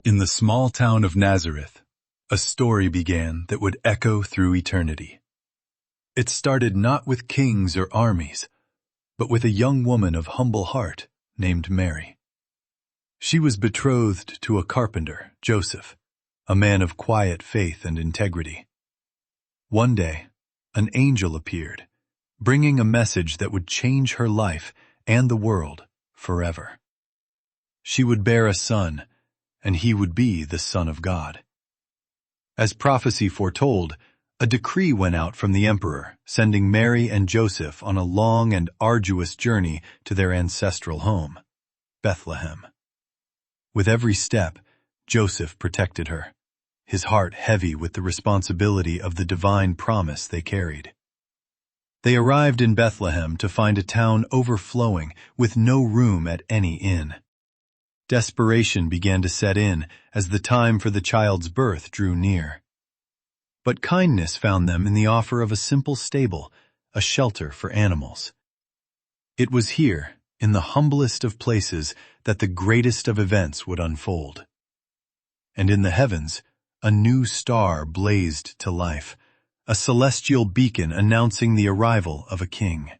In the small town of Nazareth, a story began that would echo through eternity. It started not with kings or armies, but with a young woman of humble heart named Mary. She was betrothed to a carpenter, Joseph, a man of quiet faith and integrity. One day, an angel appeared, bringing a message that would change her life and the world forever. She would bear a son, and he would be the Son of God. As prophecy foretold, a decree went out from the emperor, sending Mary and Joseph on a long and arduous journey to their ancestral home, Bethlehem. With every step, Joseph protected her, his heart heavy with the responsibility of the divine promise they carried. They arrived in Bethlehem to find a town overflowing with no room at any inn. Desperation began to set in as the time for the child's birth drew near. But kindness found them in the offer of a simple stable, a shelter for animals. It was here, in the humblest of places, that the greatest of events would unfold. And in the heavens, a new star blazed to life, a celestial beacon announcing the arrival of a king.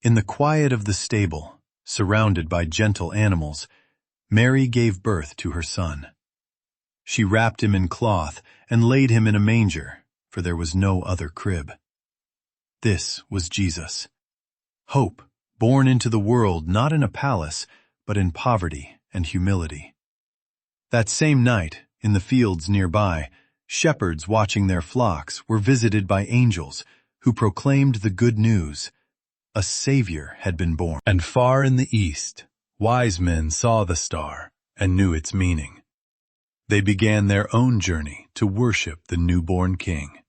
In the quiet of the stable, surrounded by gentle animals, Mary gave birth to her son. She wrapped him in cloth and laid him in a manger, for there was no other crib. This was Jesus, hope born into the world not in a palace, but in poverty and humility. That same night, in the fields nearby, shepherds watching their flocks were visited by angels who proclaimed the good news. A Savior had been born. And far in the east, wise men saw the star and knew its meaning. They began their own journey to worship the newborn king.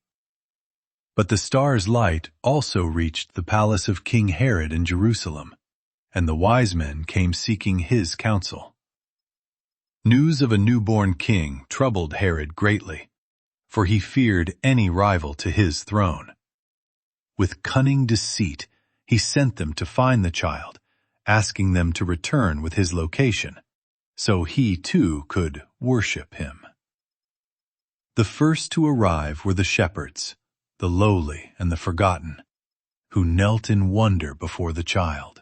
But the star's light also reached the palace of King Herod in Jerusalem, and the wise men came seeking his counsel. News of a newborn king troubled Herod greatly, for he feared any rival to his throne. With cunning deceit, he sent them to find the child, asking them to return with his location, so he too could worship him. The first to arrive were the shepherds, the lowly and the forgotten, who knelt in wonder before the child.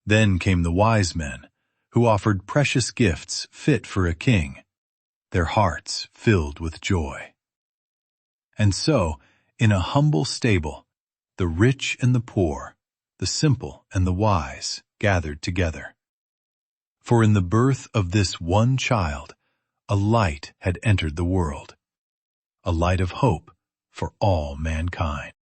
Then came the wise men, who offered precious gifts fit for a king, their hearts filled with joy. And so, in a humble stable, the rich and the poor, the simple and the wise gathered together. For in the birth of this one child, a light had entered the world, a light of hope for all mankind.